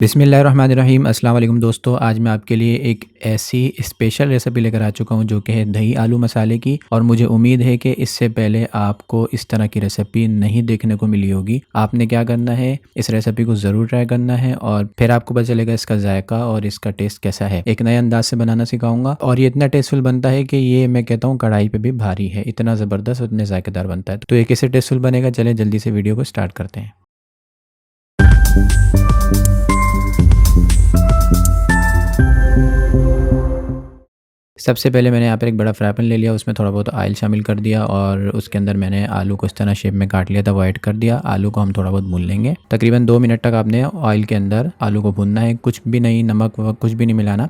बिस्मिल्लाहिर्रहमानिर्रहीम। अस्सलाम वालेकुम दोस्तों, आज मैं आपके लिए एक ऐसी स्पेशल रेसिपी लेकर आ चुका हूं जो कि है दही आलू मसाले की। और मुझे उम्मीद है कि इससे पहले आपको इस तरह की रेसिपी नहीं देखने को मिली होगी। आपने क्या करना है, इस रेसिपी को ज़रूर ट्राई करना है और फिर आपको पता चलेगा इसका जायका और इसका टेस्ट कैसा है। एक नए अंदाज से बनाना सिखाऊंगा और ये इतना टेस्टफुल बनता है कि ये मैं कहता हूँ कढ़ाई पर भी भारी है, इतना ज़बरदस्त इतने जायकेदार बनता है। तो ये कैसे टेस्टफुल बनेगा, चलें जल्दी से वीडियो को स्टार्ट करते हैं। सबसे पहले मैंने यहाँ पर एक बड़ा फ्राई पैन ले लिया, उसमें थोड़ा बहुत ऑयल शामिल कर दिया और उसके अंदर मैंने आलू को इस तरह शेप में काट लिया था, वो ऐड कर दिया। आलू को हम थोड़ा बहुत भून लेंगे, तकरीबन 2 मिनट तक आपने ऑयल के अंदर आलू को भूनना है, कुछ भी नहीं, नमक वमक कुछ भी नहीं मिलाना।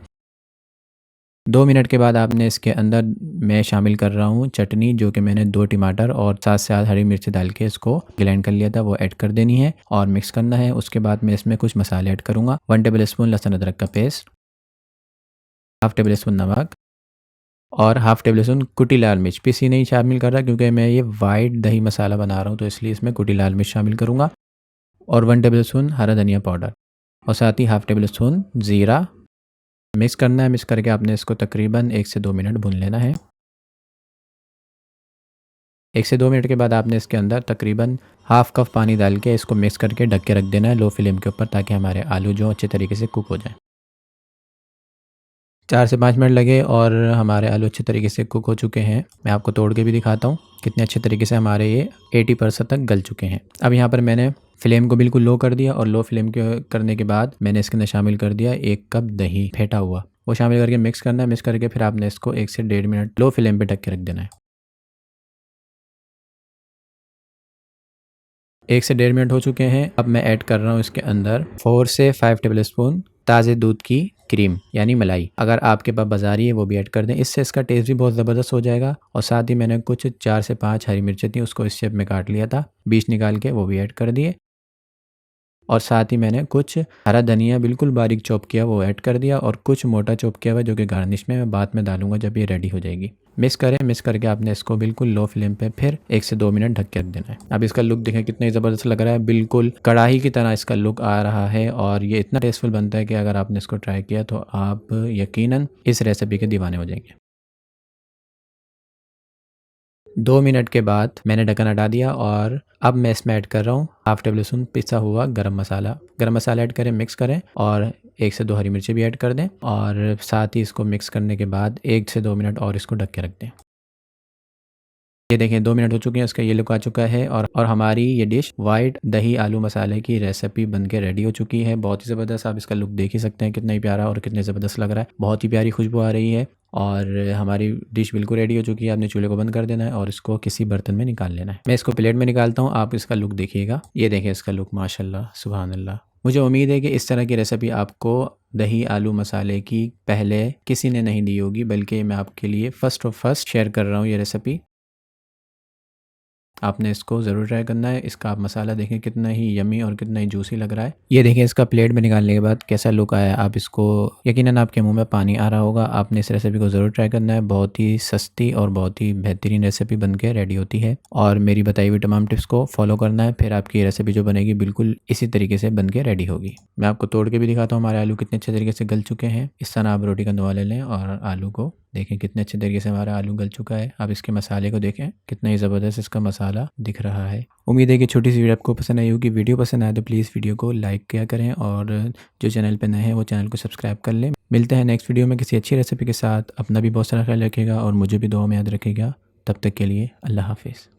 2 मिनट के बाद आपने इसके अंदर मैं शामिल कर रहा हूँ चटनी, जो कि मैंने 2 टमाटर और 7 से 8 हरी मिर्च डाल के इसको ग्राइंड कर लिया था, वो ऐड कर देनी है और मिक्स करना है। उसके बाद मैं इसमें कुछ मसाले ऐड करूँगा। 1 टेबल स्पून लहसुन अदरक का पेस्ट, हाफ टेबल स्पून नमक और हाफ टेबल स्पून कुटी लाल मिर्च। पीसी नहीं शामिल कर रहा क्योंकि मैं ये वाइट दही मसाला बना रहा हूँ, तो इसलिए इसमें कुटी लाल मिर्च शामिल करूँगा। और 1 टेबल स्पून हरा धनिया पाउडर और साथ ही हाफ टेबल स्पून ज़ीरा। मिक्स करना है, मिक्स करके आपने इसको तकरीबन 1 से 2 मिनट भून लेना है। 1 से 2 मिनट के बाद आपने इसके अंदर तकरीबन हाफ कप पानी डाल के इसको मिक्स करके ढक के रख देना है लो फ्लेम के ऊपर, ताकि हमारे आलू जो अच्छे तरीके से कुक हो जाए। 4 से 5 मिनट लगे और हमारे आलू अच्छे तरीके से कुक हो चुके हैं। मैं आपको तोड़ के भी दिखाता हूँ कितने अच्छे तरीके से हमारे ये 80% तक गल चुके हैं। अब यहाँ पर मैंने फ्लेम को बिल्कुल लो कर दिया और लो फ्लेम के करने के बाद मैंने इसके अंदर शामिल कर दिया 1 कप दही फेंटा हुआ, वो शामिल करके मिक्स करना है। मिक्स करके फिर आपने इसको 1 से 1.5 मिनट लो फ्लेम पे ढक के रख देना है। 1 से 1.5 मिनट हो चुके हैं। अब मैं ऐड कर रहा हूँ इसके अंदर 4 से 5 टेबल स्पून ताज़े दूध की क्रीम यानी मलाई। अगर आपके पास बाज़ारी है वो भी ऐड कर दें, इससे इसका टेस्ट भी बहुत ज़बरदस्त हो जाएगा। और साथ ही मैंने कुछ 4 से 5 हरी मिर्चें थी, उसको इस शेप में काट लिया था, बीज निकाल के वो भी ऐड कर दिए। और साथ ही मैंने कुछ हरा धनिया बिल्कुल बारीक चॉप किया वो ऐड कर दिया और कुछ मोटा चॉप किया हुआ जो कि गार्निश में मैं बाद में डालूंगा जब ये रेडी हो जाएगी। मिक्स करें, मिक्स करके आपने इसको बिल्कुल लो फ्लेम पे फिर 1 से 2 मिनट ढक के रख देना है। अब इसका लुक देखें कितना ज़बरदस्त लग रहा है, बिल्कुल कढ़ाई की तरह इसका लुक आ रहा है और ये इतना टेस्टफुल बनता है कि अगर आपने इसको ट्राई किया तो आप यकीनन इस रेसिपी के दीवाने हो जाएंगे। 2 मिनट के बाद मैंने ढक्कन हटा दिया और अब मैं इसमें ऐड कर रहा हूँ हाफ टेबल स्पून पिसा हुआ गरम मसाला। गरम मसाला ऐड करें, मिक्स करें और 1 से 2 हरी मिर्ची भी ऐड कर दें और साथ ही इसको मिक्स करने के बाद 1 से 2 मिनट और इसको ढक के रख दें। ये देखें 2 मिनट हो चुके हैं, इसका ये लुक आ चुका है और हमारी ये डिश वाइट दही आलू मसाले की रेसिपी बनके रेडी हो चुकी है। बहुत ही ज़बरदस्त, आप इसका लुक देख ही सकते हैं कितना ही प्यारा और कितने ज़बरदस्त लग रहा है। बहुत ही प्यारी खुशबू आ रही है और हमारी डिश बिल्कुल रेडी हो चुकी है। आपने चूल्हे को बंद कर देना है और इसको किसी बर्तन में निकाल लेना है। मैं इसको प्लेट में निकालता हूँ, आप इसका लुक देखिएगा। ये देखें इसका लुक, माशाल्लाह सुभान अल्लाह। मुझे उम्मीद है कि इस तरह की रेसिपी आपको दही आलू मसाले की पहले किसी ने नहीं दी होगी, बल्कि मैं आपके लिए फर्स्ट शेयर कर रहा हूँ ये रेसिपी। आपने इसको ज़रूर ट्राई करना है। इसका आप मसाला देखें कितना ही यमी और कितना ही जूसी लग रहा है। ये देखें इसका प्लेट में निकालने के बाद कैसा लुक आया। आप इसको यकीनन आपके मुंह में पानी आ रहा होगा। आपने इस रेसिपी को ज़रूर ट्राई करना है। बहुत ही सस्ती और बहुत ही बेहतरीन रेसिपी बन के रेडी होती है और मेरी बताई हुई तमाम टिप्स को फॉलो करना है, फिर आपकी रेसिपी जो बनेगी बिल्कुल इसी तरीके से बन के रेडी होगी। मैं आपको तोड़ के भी दिखाता हूँ हमारे आलू कितने अच्छे तरीके से गल चुके हैं। इस तरह आप रोटी का अंदवा ले लें और आलू को देखें कितने अच्छे तरीके से हमारा आलू गल चुका है। अब इसके मसाले को देखें कितना ही ज़बरदस्त इसका मसाला दिख रहा है। उम्मीद है कि छोटी सी वीडियो आपको पसंद आई होगी। वीडियो पसंद आए तो प्लीज़ वीडियो को लाइक किया करें और जो चैनल पे नए हैं वो चैनल को सब्सक्राइब कर लें। मिलते हैं नेक्स्ट वीडियो में किसी अच्छी रेसिपी के साथ। अपना भी बहुत सारा ख्याल रखिएगा और मुझे भी दुआ में याद रखिएगा। तब तक के लिए अल्लाह हाफिज़।